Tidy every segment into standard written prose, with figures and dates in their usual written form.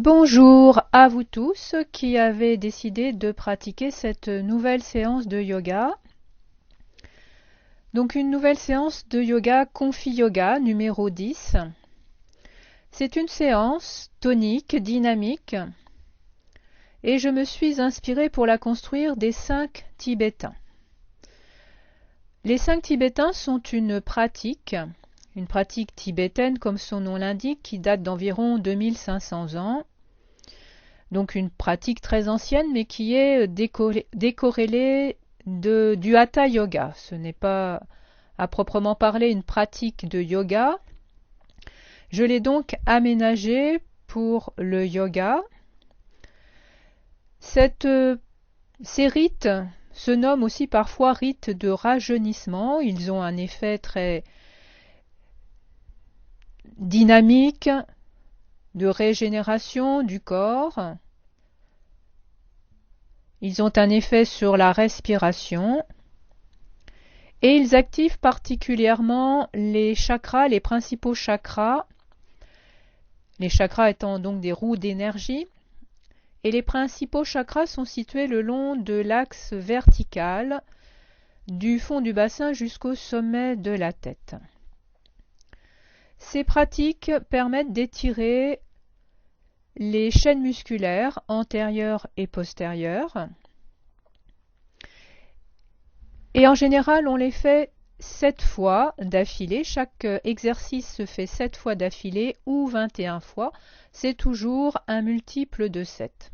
Bonjour à vous tous qui avez décidé de pratiquer cette nouvelle séance de yoga. Donc une nouvelle séance de yoga Confi Yoga numéro 10. C'est une séance tonique, dynamique, et je me suis inspirée pour la construire des 5 Tibétains. Les 5 Tibétains sont une pratique tibétaine comme son nom l'indique, qui date d'environ 2500 ans. Donc une pratique très ancienne, mais qui est décorrélée du Hatha Yoga. Ce n'est pas à proprement parler une pratique de yoga. Je l'ai donc aménagée pour le yoga. Ces rites se nomment aussi parfois rites de rajeunissement. Ils ont un effet très dynamique, de régénération du corps. Ils ont un effet sur la respiration et ils activent particulièrement les chakras, les principaux chakras, les chakras étant donc des roues d'énergie, et les principaux chakras sont situés le long de l'axe vertical du fond du bassin jusqu'au sommet de la tête. Ces pratiques permettent d'étirer les chaînes musculaires antérieures et postérieures. Et en général, on les fait 7 fois d'affilée. Chaque exercice se fait 7 fois d'affilée ou 21 fois. C'est toujours un multiple de 7.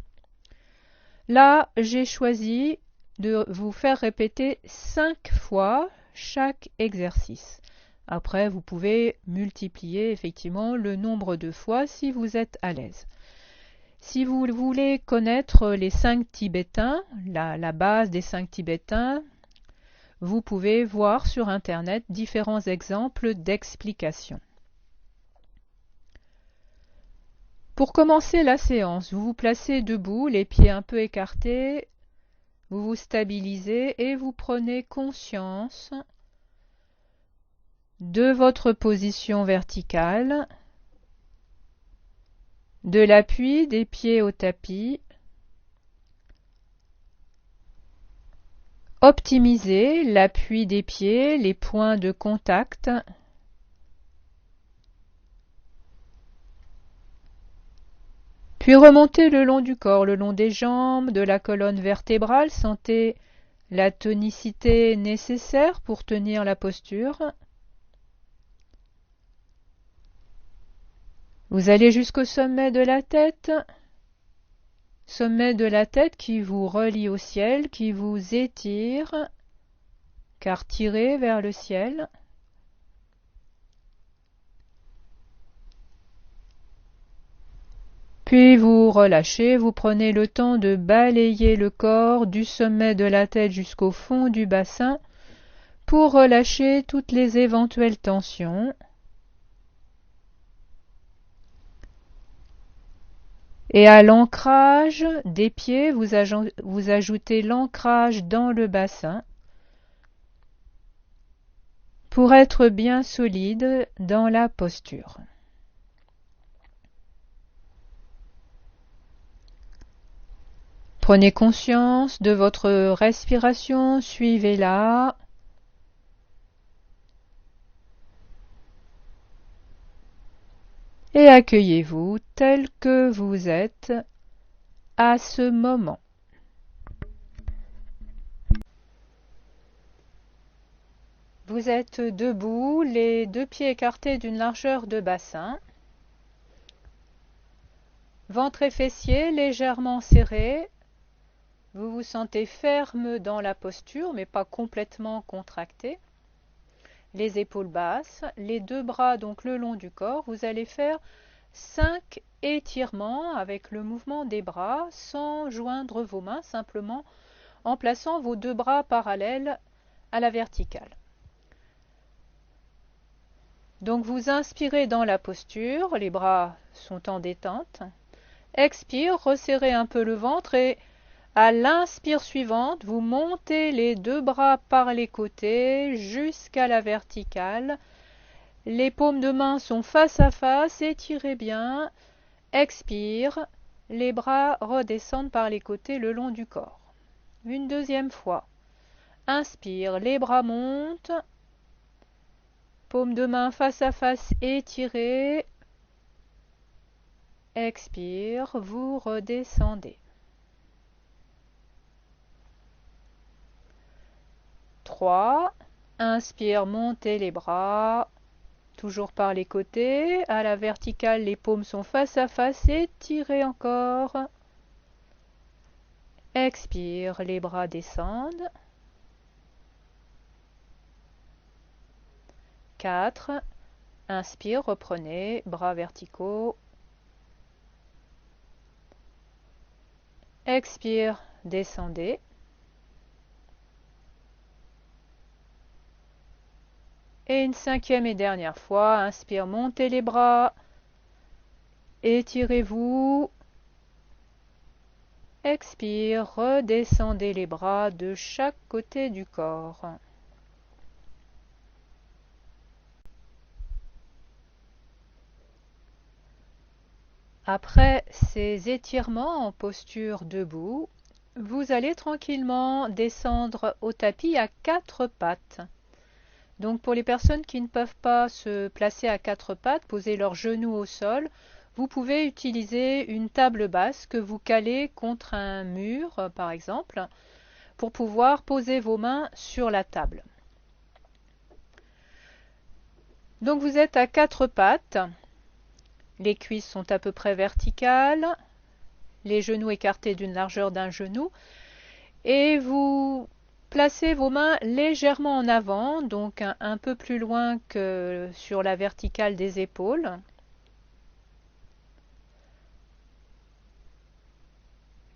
Là, j'ai choisi de vous faire répéter 5 fois chaque exercice. Après, vous pouvez multiplier effectivement le nombre de fois si vous êtes à l'aise. Si vous voulez connaître les 5 Tibétains, la base des 5 Tibétains, vous pouvez voir sur Internet différents exemples d'explications. Pour commencer la séance, vous vous placez debout, les pieds un peu écartés, vous vous stabilisez et vous prenez conscience de votre position verticale, de l'appui des pieds au tapis. Optimisez l'appui des pieds, les points de contact. Puis remontez le long du corps, le long des jambes, de la colonne vertébrale. Sentez la tonicité nécessaire pour tenir la posture. Vous allez jusqu'au sommet de la tête. Sommet de la tête qui vous relie au ciel, qui vous étire, car tirez vers le ciel. Puis vous relâchez, vous prenez le temps de balayer le corps du sommet de la tête jusqu'au fond du bassin pour relâcher toutes les éventuelles tensions. Et à l'ancrage des pieds, vous ajoutez l'ancrage dans le bassin pour être bien solide dans la posture. Prenez conscience de votre respiration, suivez-la. Et accueillez-vous tel que vous êtes à ce moment. Vous êtes debout, les 2 pieds écartés d'une largeur de bassin. Ventre et fessiers légèrement serrés. Vous vous sentez ferme dans la posture, mais pas complètement contracté. Les épaules basses, les 2 bras donc le long du corps. Vous allez faire 5 étirements avec le mouvement des bras sans joindre vos mains, simplement en plaçant vos 2 bras parallèles à la verticale. Donc vous inspirez dans la posture, les bras sont en détente. Expire, resserrez un peu le ventre et à l'inspire suivante, vous montez les 2 bras par les côtés jusqu'à la verticale. Les paumes de main sont face à face, étirez bien. Expire, les bras redescendent par les côtés le long du corps. Une deuxième fois. Inspire, les bras montent. Paume de main face à face étirée. Expire, vous redescendez. 3. Inspire, montez les bras. Toujours par les côtés. À la verticale, les paumes sont face à face. Étirez encore. Expire, les bras descendent. 4. Inspire, reprenez, bras verticaux. Expire, descendez. Et une cinquième et dernière fois, inspire, montez les bras. Étirez-vous. Expire, redescendez les bras de chaque côté du corps. Après ces étirements en posture debout, vous allez tranquillement descendre au tapis à 4 pattes. Donc pour les personnes qui ne peuvent pas se placer à 4 pattes, poser leurs genoux au sol, vous pouvez utiliser une table basse que vous calez contre un mur, par exemple, pour pouvoir poser vos mains sur la table. Donc vous êtes à 4 pattes, les cuisses sont à peu près verticales, les genoux écartés d'une largeur d'un genou, et vous placez vos mains légèrement en avant, donc un peu plus loin que sur la verticale des épaules.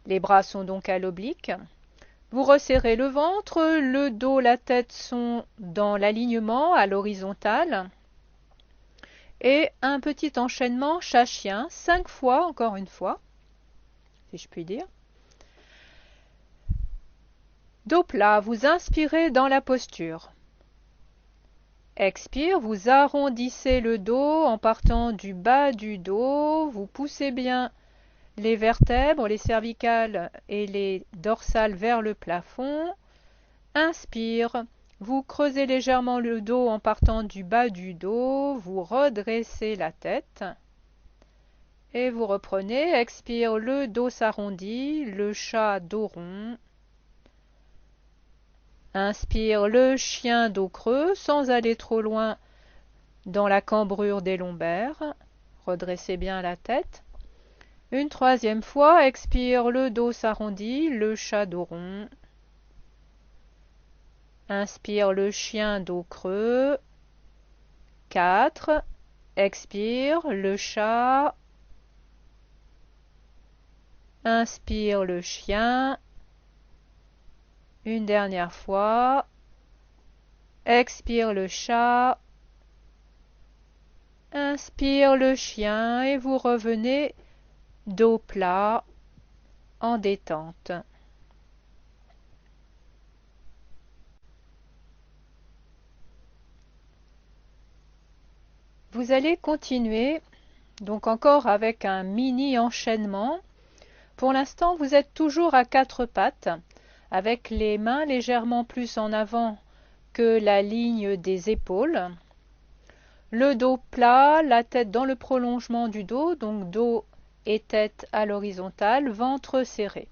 Les bras sont donc à l'oblique. Vous resserrez le ventre, le dos, la tête sont dans l'alignement à l'horizontale. Et un petit enchaînement chat-chien, 5 fois encore une fois, si je puis dire. Dos plat, vous inspirez dans la posture. Expire, vous arrondissez le dos en partant du bas du dos, vous poussez bien les vertèbres, les cervicales et les dorsales vers le plafond. Inspire, vous creusez légèrement le dos en partant du bas du dos, vous redressez la tête. Et vous reprenez, expire, le dos s'arrondit, le chat dos rond. Inspire, le chien dos creux, sans aller trop loin dans la cambrure des lombaires. Redressez bien la tête. Une troisième fois, expire, le dos s'arrondit, le chat dos rond. Inspire, le chien dos creux. 4. Expire, le chat. Inspire, le chien. Une dernière fois. Expire, le chat. Inspire, le chien et vous revenez dos plat en détente. Vous allez continuer, donc encore avec un mini enchaînement. Pour l'instant, vous êtes toujours à 4 pattes, avec les mains légèrement plus en avant que la ligne des épaules. Le dos plat, la tête dans le prolongement du dos, donc dos et tête à l'horizontale, ventre serré.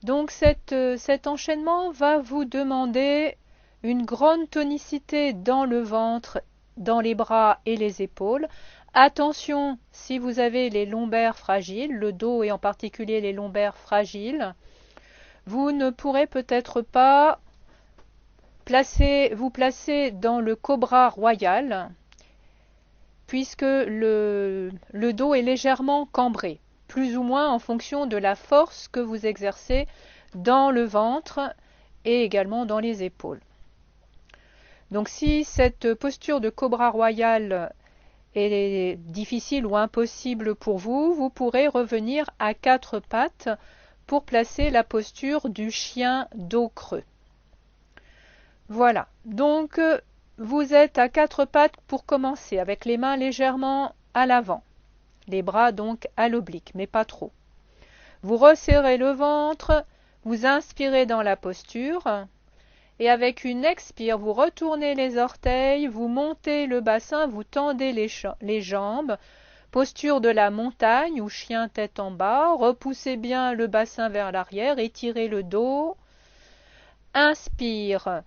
Donc cet enchaînement va vous demander une grande tonicité dans le ventre, dans les bras et les épaules. Attention si vous avez les lombaires fragiles, le dos et en particulier les lombaires fragiles, vous ne pourrez peut-être pas vous placer dans le cobra royal puisque le dos est légèrement cambré, plus ou moins en fonction de la force que vous exercez dans le ventre et également dans les épaules. Donc si cette posture de cobra royal est difficile ou impossible pour vous, vous pourrez revenir à 4 pattes pour placer la posture du chien dos creux. Voilà, donc vous êtes à 4 pattes pour commencer, avec les mains légèrement à l'avant, les bras donc à l'oblique, mais pas trop. Vous resserrez le ventre, vous inspirez dans la posture et avec une expire, vous retournez les orteils, vous montez le bassin, vous tendez les jambes. Posture de la montagne ou chien tête en bas. Repoussez bien le bassin vers l'arrière, étirez le dos. Inspire.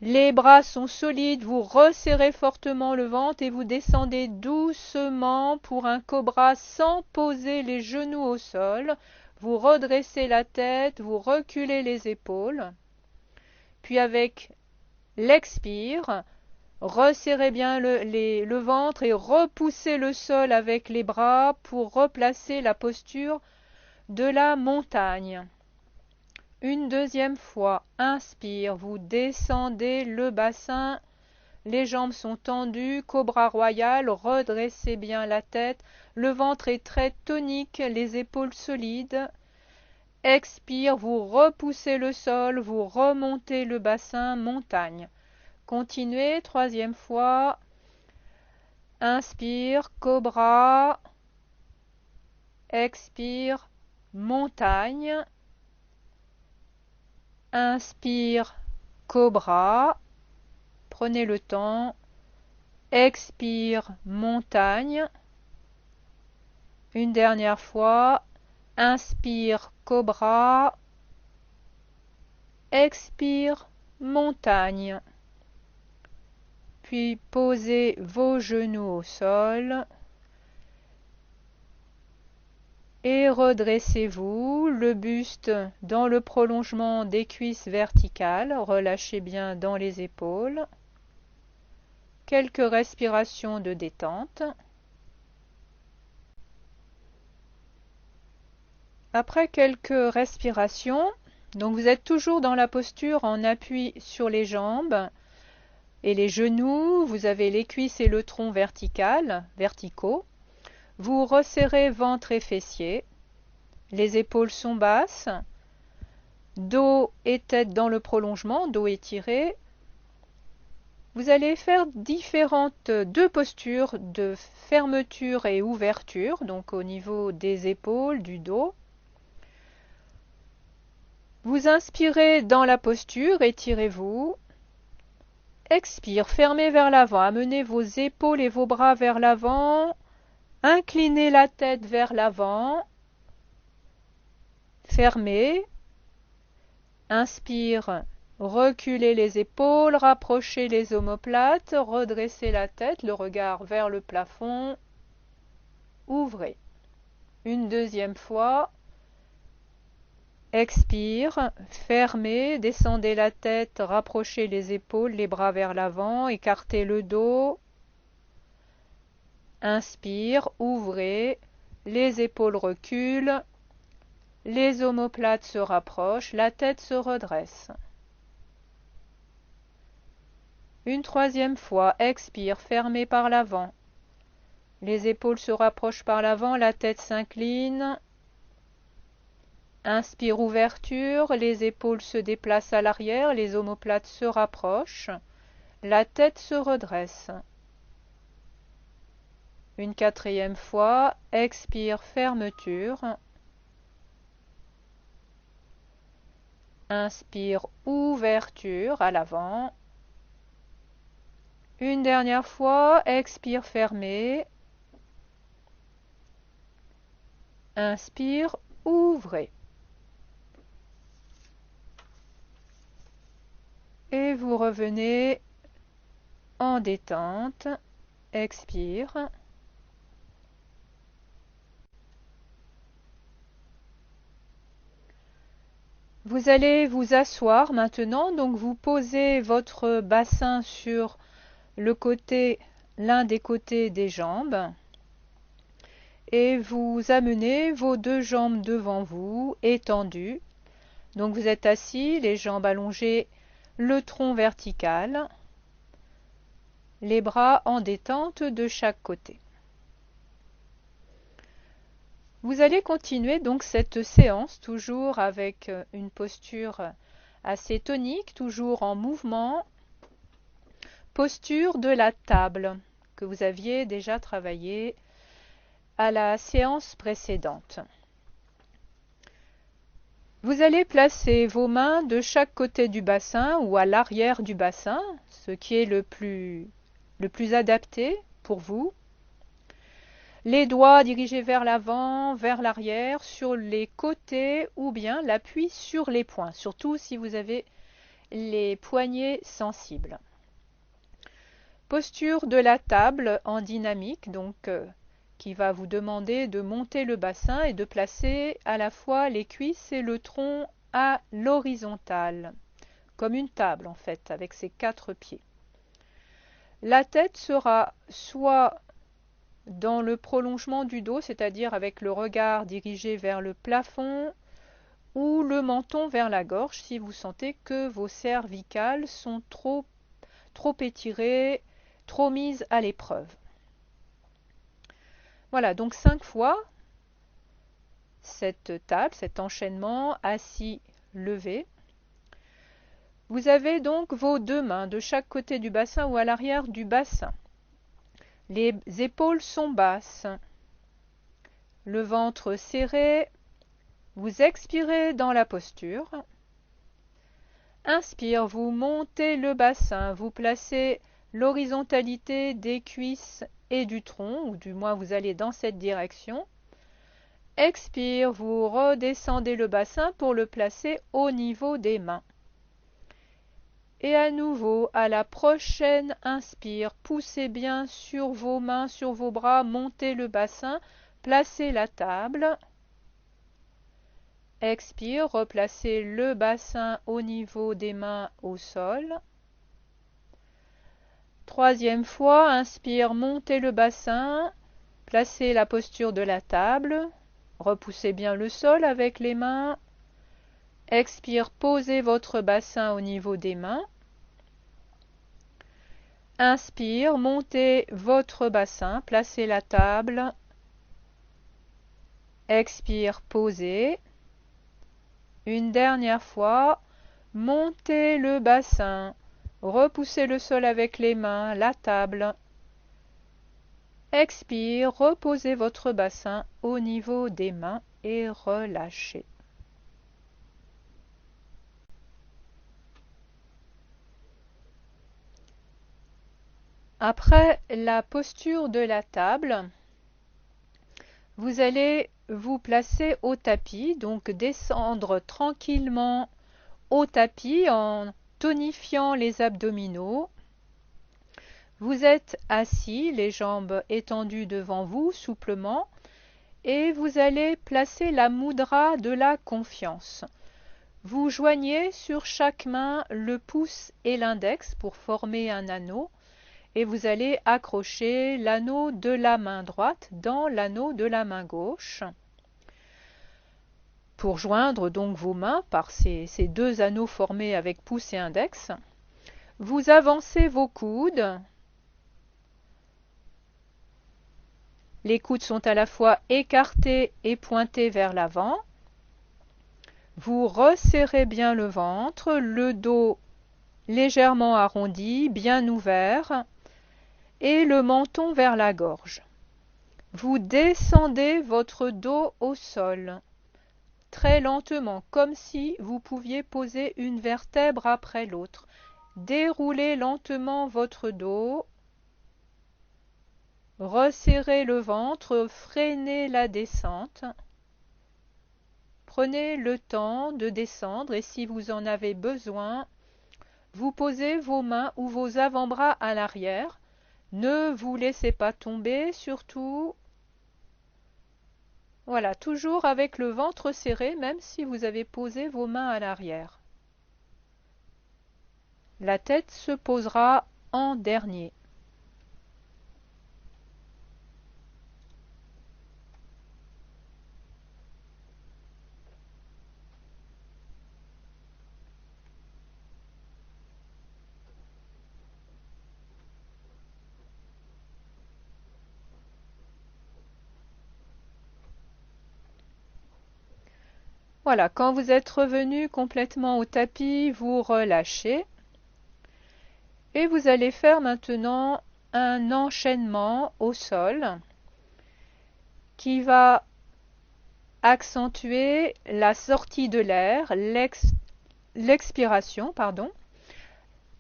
Les bras sont solides, vous resserrez fortement le ventre et vous descendez doucement pour un cobra sans poser les genoux au sol. Vous redressez la tête, vous reculez les épaules. Puis avec l'expire, resserrez bien le ventre et repoussez le sol avec les bras pour replacer la posture de la montagne. Une deuxième fois, inspire, vous descendez le bassin, les jambes sont tendues, cobra royal, redressez bien la tête, le ventre est très tonique, les épaules solides. Expire, vous repoussez le sol, vous remontez le bassin, montagne. Continuez, troisième fois. Inspire, cobra. Expire, montagne. Inspire, cobra. Prenez le temps. Expire, montagne. Une dernière fois. Inspire, cobra. Expire, montagne. Puis posez vos genoux au sol et redressez-vous, le buste dans le prolongement des cuisses verticales, relâchez bien dans les épaules. Quelques respirations de détente. Après quelques respirations, donc vous êtes toujours dans la posture en appui sur les jambes et les genoux, vous avez les cuisses et le tronc verticaux. Vous resserrez ventre et fessiers, les épaules sont basses, dos et tête dans le prolongement, dos étiré. Vous allez faire deux postures de fermeture et ouverture, donc au niveau des épaules, du dos. Vous inspirez dans la posture, étirez-vous. Expire, fermez vers l'avant, amenez vos épaules et vos bras vers l'avant. Inclinez la tête vers l'avant. Fermez. Inspire, reculez les épaules, rapprochez les omoplates, redressez la tête, le regard vers le plafond. Ouvrez. Une deuxième fois. Expire, fermez, descendez la tête, rapprochez les épaules, les bras vers l'avant, écartez le dos. Inspire, ouvrez, les épaules reculent, les omoplates se rapprochent, la tête se redresse. Une troisième fois, expire, fermez par l'avant. Les épaules se rapprochent par l'avant, la tête s'incline. Inspire, ouverture, les épaules se déplacent à l'arrière, les omoplates se rapprochent, la tête se redresse. Une quatrième fois, expire, fermeture. Inspire, ouverture à l'avant. Une dernière fois, expire, fermez. Inspire, ouvrez. Et vous revenez en détente. Expire. Vous allez vous asseoir maintenant, donc vous posez votre bassin sur l'un des côtés des jambes et vous amenez vos deux jambes devant vous, étendues. Donc vous êtes assis, les jambes allongées, le tronc vertical, les bras en détente de chaque côté. Vous allez continuer donc cette séance toujours avec une posture assez tonique, toujours en mouvement. Posture de la table que vous aviez déjà travaillé à la séance précédente. Vous allez placer vos mains de chaque côté du bassin ou à l'arrière du bassin, ce qui est le plus adapté pour vous. Les doigts dirigés vers l'avant, vers l'arrière, sur les côtés ou bien l'appui sur les poings, surtout si vous avez les poignets sensibles. Posture de la table en dynamique, donc qui va vous demander de monter le bassin et de placer à la fois les cuisses et le tronc à l'horizontale, comme une table en fait, avec ses 4 pieds. La tête sera soit dans le prolongement du dos, c'est-à-dire avec le regard dirigé vers le plafond, ou le menton vers la gorge si vous sentez que vos cervicales sont trop étirées, trop mises à l'épreuve. Voilà, donc 5 fois cette table, cet enchaînement assis-levé. Vous avez donc vos 2 mains de chaque côté du bassin ou à l'arrière du bassin. Les épaules sont basses, le ventre serré. Vous expirez dans la posture. Inspire, vous montez le bassin, vous placez l'horizontalité des cuisses et du tronc, ou du moins vous allez dans cette direction. Expire, vous redescendez le bassin pour le placer au niveau des mains. Et à nouveau, à la prochaine inspire, poussez bien sur vos mains, sur vos bras, montez le bassin, placez la table. Expire, replacez le bassin au niveau des mains au sol. 3e fois, inspire, montez le bassin, placez la posture de la table, repoussez bien le sol avec les mains. Expire, posez votre bassin au niveau des mains. Inspire, montez votre bassin, placez la table. Expire, posez. Une dernière fois, montez le bassin, repoussez le sol avec les mains, la table. Expire, reposez votre bassin au niveau des mains et relâchez. Après la posture de la table, vous allez vous placer au tapis, donc descendre tranquillement au tapis en tonifiant les abdominaux. Vous êtes assis, les jambes étendues devant vous souplement, et vous allez placer la mudra de la confiance. Vous joignez sur chaque main le pouce et l'index pour former un anneau, et vous allez accrocher l'anneau de la main droite dans l'anneau de la main gauche. Pour joindre donc vos mains par ces 2 anneaux formés avec pouce et index, vous avancez vos coudes. Les coudes sont à la fois écartés et pointés vers l'avant. Vous resserrez bien le ventre, le dos légèrement arrondi, bien ouvert, et le menton vers la gorge. Vous descendez votre dos au sol, très lentement, comme si vous pouviez poser une vertèbre après l'autre. Déroulez lentement votre dos, resserrez le ventre, freinez la descente. Prenez le temps de descendre et si vous en avez besoin, vous posez vos mains ou vos avant-bras à l'arrière. Ne vous laissez pas tomber, surtout. Voilà, toujours avec le ventre serré, même si vous avez posé vos mains à l'arrière. La tête se posera en dernier. Voilà, quand vous êtes revenu complètement au tapis, vous relâchez. Et vous allez faire maintenant un enchaînement au sol qui va accentuer la sortie de l'air, l'expiration,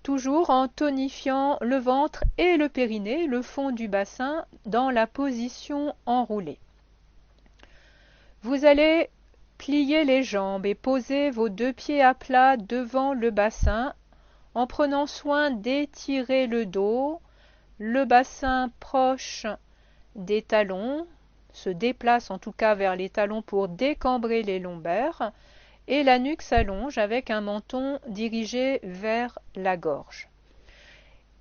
toujours en tonifiant le ventre et le périnée, le fond du bassin, dans la position enroulée. Vous allez plier les jambes et poser vos deux pieds à plat devant le bassin en prenant soin d'étirer le dos, le bassin proche des talons, se déplace en tout cas vers les talons pour décambrer les lombaires, et la nuque s'allonge avec un menton dirigé vers la gorge.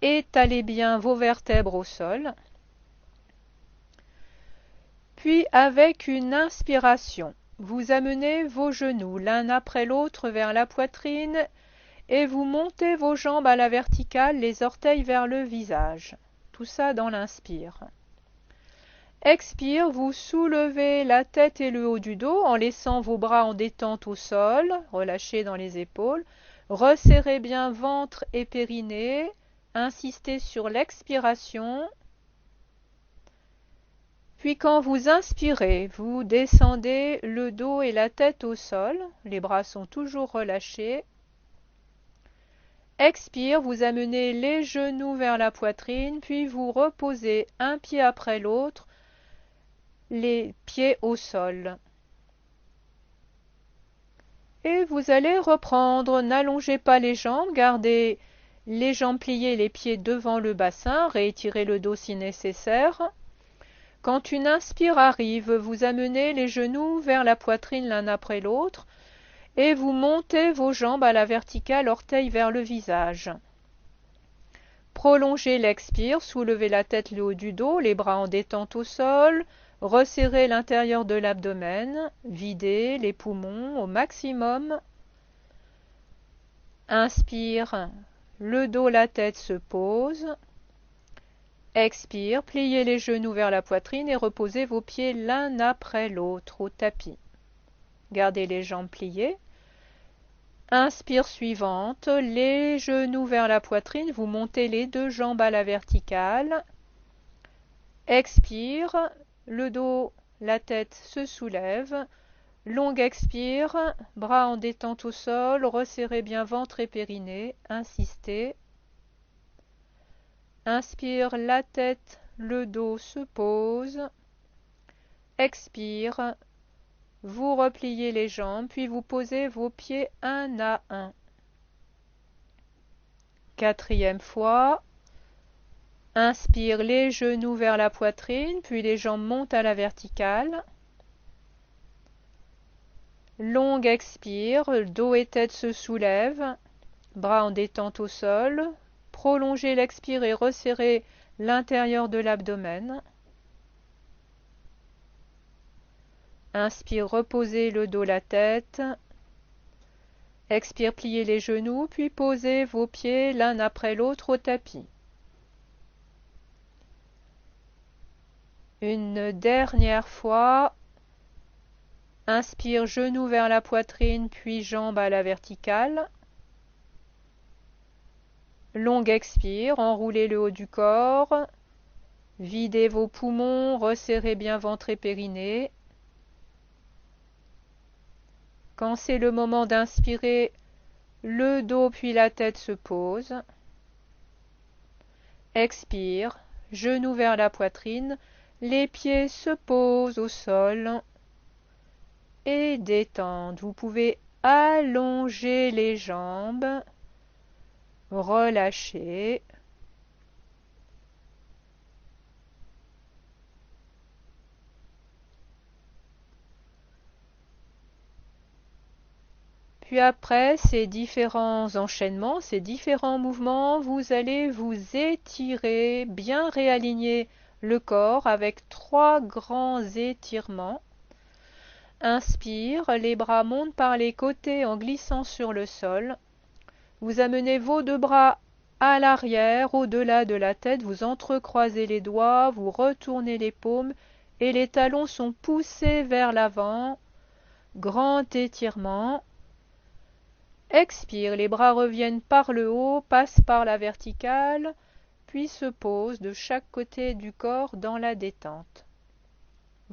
Étalez bien vos vertèbres au sol. Puis avec une inspiration, vous amenez vos genoux l'un après l'autre vers la poitrine et vous montez vos jambes à la verticale, les orteils vers le visage. Tout ça dans l'inspire. Expire, vous soulevez la tête et le haut du dos en laissant vos bras en détente au sol, relâchés dans les épaules. Resserrez bien ventre et périnée. Insistez sur l'expiration. Puis quand vous inspirez, vous descendez le dos et la tête au sol. Les bras sont toujours relâchés. Expire, vous amenez les genoux vers la poitrine, puis vous reposez un pied après l'autre, les pieds au sol. Et vous allez reprendre, n'allongez pas les jambes, gardez les jambes pliées, les pieds devant le bassin, réétirez le dos si nécessaire. Quand une inspire arrive, vous amenez les genoux vers la poitrine l'un après l'autre et vous montez vos jambes à la verticale, orteils vers le visage. Prolongez l'expire, soulevez la tête le haut du dos, les bras en détente au sol, resserrez l'intérieur de l'abdomen, videz les poumons au maximum. Inspire, le dos, la tête se pose. Expire, pliez les genoux vers la poitrine et reposez vos pieds l'un après l'autre au tapis. Gardez les jambes pliées. Inspire suivante, les genoux vers la poitrine, vous montez les deux jambes à la verticale. Expire, le dos, la tête se soulève. Longue expire, bras en détente au sol, resserrez bien ventre et périnée, insistez. Inspire, la tête, le dos se pose. Expire, vous repliez les jambes, puis vous posez vos pieds un à un. Quatrième fois. Inspire, les genoux vers la poitrine, puis les jambes montent à la verticale. Longue expire, dos et tête se soulèvent, bras en détente au sol. Prolongez l'expire et resserrez l'intérieur de l'abdomen. Inspire, reposez le dos, la tête. Expire, pliez les genoux, puis posez vos pieds l'un après l'autre au tapis. Une dernière fois. Inspire, genoux vers la poitrine, puis jambes à la verticale. Longue expire, enroulez le haut du corps. Videz vos poumons, resserrez bien ventre et périnée. Quand c'est le moment d'inspirer, le dos puis la tête se posent. Expire, genoux vers la poitrine, les pieds se posent au sol et détendent. Vous pouvez allonger les jambes, relâcher. Puis après ces différents enchaînements, ces différents mouvements, vous allez vous étirer, bien réaligner le corps avec 3 grands étirements. Inspire, les bras montent par les côtés en glissant sur le sol. Vous amenez vos 2 bras à l'arrière, au-delà de la tête, vous entrecroisez les doigts, vous retournez les paumes et les talons sont poussés vers l'avant. Grand étirement. Expire, les bras reviennent par le haut, passent par la verticale, puis se posent de chaque côté du corps dans la détente.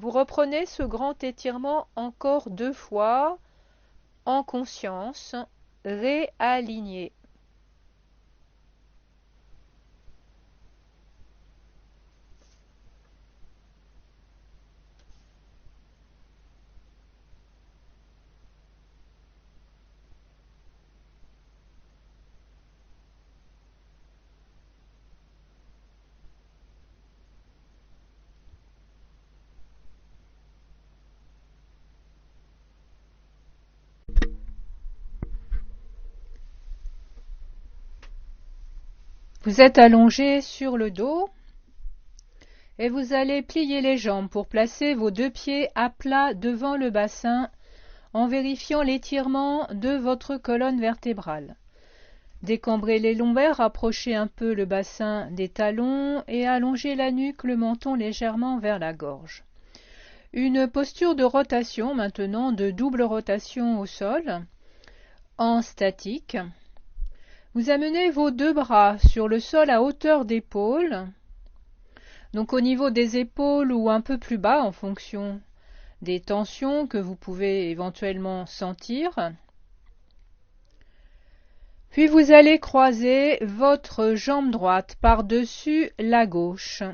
Vous reprenez ce grand étirement encore 2 fois, en conscience, réaligné. Vous êtes allongé sur le dos et vous allez plier les jambes pour placer vos 2 pieds à plat devant le bassin en vérifiant l'étirement de votre colonne vertébrale. Décambrez les lombaires, rapprochez un peu le bassin des talons et allongez la nuque, le menton légèrement vers la gorge. Une posture de rotation maintenant, de double rotation au sol, en statique. Vous amenez vos 2 bras sur le sol à hauteur d'épaule, donc au niveau des épaules ou un peu plus bas en fonction des tensions que vous pouvez éventuellement sentir. Puis vous allez croiser votre jambe droite par-dessus la gauche.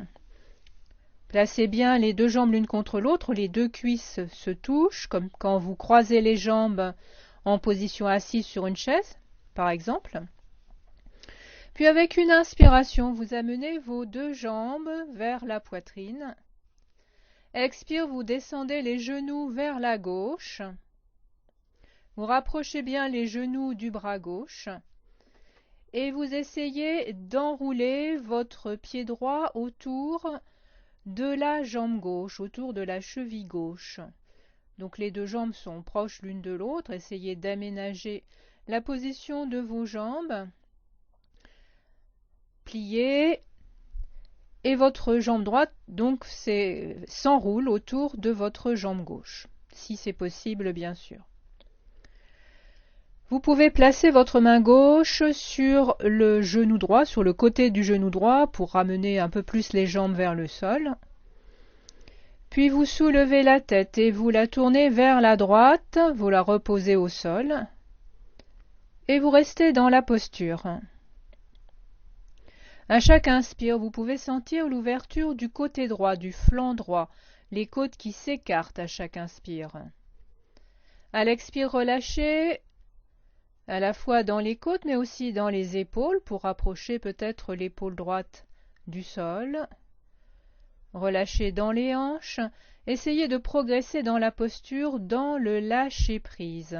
Placez bien les 2 jambes l'une contre l'autre, les 2 cuisses se touchent, comme quand vous croisez les jambes en position assise sur une chaise, par exemple. Puis avec une inspiration, vous amenez vos 2 jambes vers la poitrine. Expire, vous descendez les genoux vers la gauche. Vous rapprochez bien les genoux du bras gauche. Et vous essayez d'enrouler votre pied droit autour de la jambe gauche, autour de la cheville gauche. Donc les 2 jambes sont proches l'une de l'autre. Essayez d'aménager la position de vos jambes. Pliez. Et votre jambe droite donc s'enroule autour de votre jambe gauche, si c'est possible bien sûr. Vous pouvez placer votre main gauche sur le genou droit, sur le côté du genou droit pour ramener un peu plus les jambes vers le sol. Puis vous soulevez la tête et vous la tournez vers la droite, vous la reposez au sol et vous restez dans la posture. À chaque inspire, vous pouvez sentir l'ouverture du côté droit, du flanc droit, les côtes qui s'écartent à chaque inspire. À l'expire, relâchez à la fois dans les côtes mais aussi dans les épaules pour rapprocher peut-être l'épaule droite du sol. Relâchez dans les hanches. Essayez de progresser dans la posture, dans le lâcher-prise.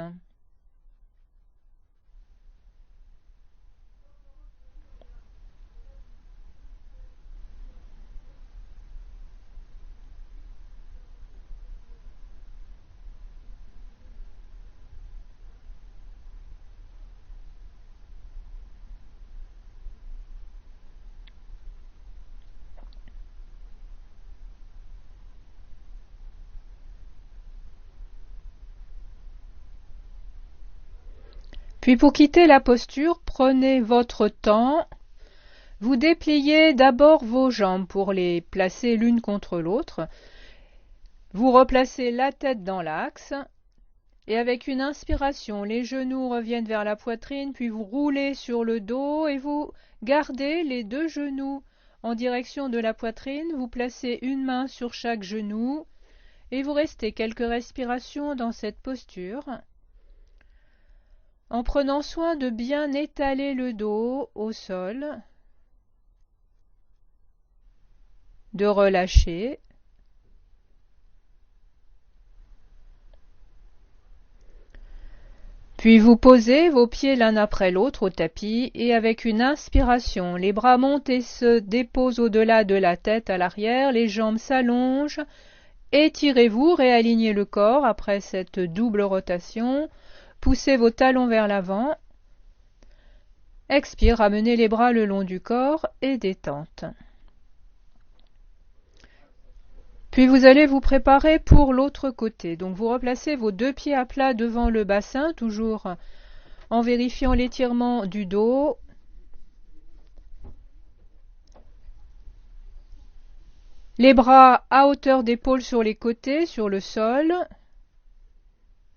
Puis pour quitter la posture, prenez votre temps. Vous dépliez d'abord vos jambes pour les placer l'une contre l'autre. Vous replacez la tête dans l'axe. Et avec une inspiration, les genoux reviennent vers la poitrine, puis vous roulez sur le dos et vous gardez les 2 genoux en direction de la poitrine. Vous placez une main sur chaque genou et vous restez quelques respirations dans cette posture, en prenant soin de bien étaler le dos au sol, de relâcher. Puis vous posez vos pieds l'un après l'autre au tapis et avec une inspiration, les bras montent et se déposent au-delà de la tête à l'arrière, les jambes s'allongent, étirez-vous, réalignez le corps après cette double rotation, poussez vos talons vers l'avant, expire, ramenez les bras le long du corps et détente. Puis vous allez vous préparer pour l'autre côté. Donc vous replacez vos 2 pieds à plat devant le bassin, toujours en vérifiant l'étirement du dos. Les bras à hauteur d'épaule sur les côtés, sur le sol.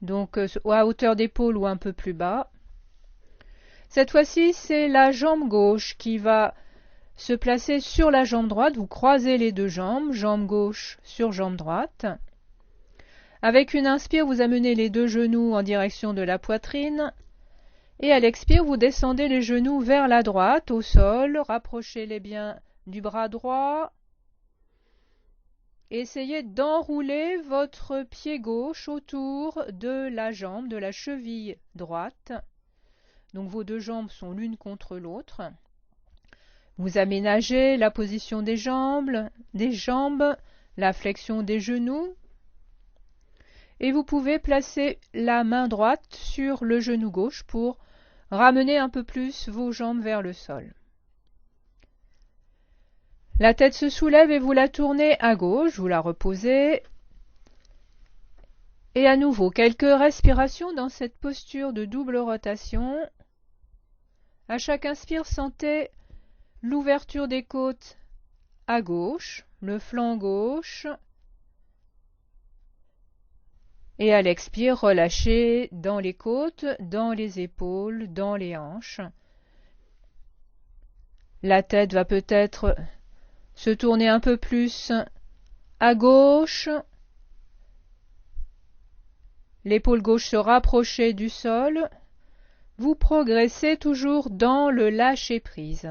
Donc à hauteur d'épaule ou un peu plus bas. Cette fois-ci, c'est la jambe gauche qui va se placer sur la jambe droite. Vous croisez les deux jambes, jambe gauche sur jambe droite. Avec une inspire, vous amenez les deux genoux en direction de la poitrine. Et à l'expire, vous descendez les genoux vers la droite, au sol. Rapprochez-les bien du bras droit. Essayez d'enrouler votre pied gauche autour de la jambe, de la cheville droite. Donc vos deux jambes sont l'une contre l'autre. Vous aménagez la position des jambes, la flexion des genoux. Et vous pouvez placer la main droite sur le genou gauche pour ramener un peu plus vos jambes vers le sol. La tête se soulève et vous la tournez à gauche, vous la reposez. Et à nouveau, quelques respirations dans cette posture de double rotation. À chaque inspire, sentez l'ouverture des côtes à gauche, le flanc gauche. Et à l'expire, relâchez dans les côtes, dans les épaules, dans les hanches. La tête va peut-être se tourner un peu plus à gauche. L'épaule gauche se rapprocher du sol. Vous progressez toujours dans le lâcher-prise.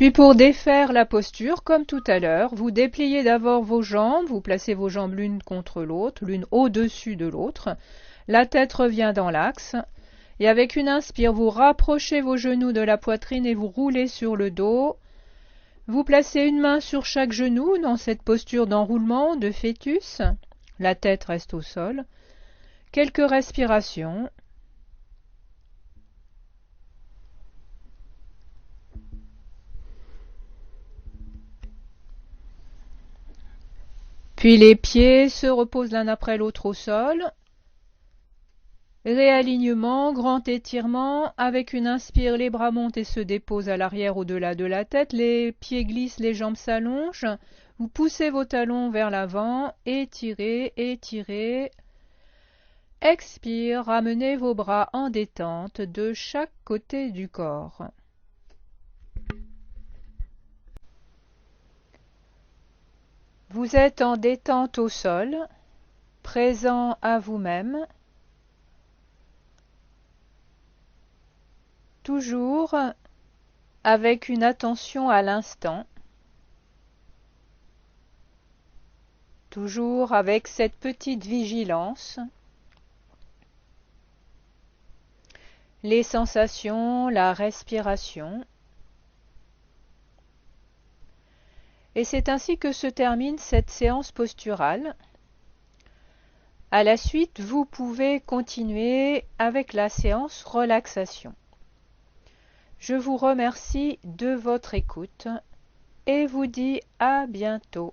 Puis pour défaire la posture, comme tout à l'heure, vous dépliez d'abord vos jambes, vous placez vos jambes l'une contre l'autre, l'une au-dessus de l'autre. La tête revient dans l'axe. Et avec une inspire, vous rapprochez vos genoux de la poitrine et vous roulez sur le dos. Vous placez une main sur chaque genou dans cette posture d'enroulement, de fœtus. La tête reste au sol. Quelques respirations. Puis les pieds se reposent l'un après l'autre au sol. Réalignement, grand étirement. Avec une inspire, les bras montent et se déposent à l'arrière au-delà de la tête. Les pieds glissent, les jambes s'allongent. Vous poussez vos talons vers l'avant. Étirez, étirez. Expire, ramenez vos bras en détente de chaque côté du corps. Vous êtes en détente au sol, présent à vous-même, toujours avec une attention à l'instant, toujours avec cette petite vigilance, les sensations, la respiration. Et c'est ainsi que se termine cette séance posturale. À la suite, vous pouvez continuer avec la séance relaxation. Je vous remercie de votre écoute et vous dis à bientôt.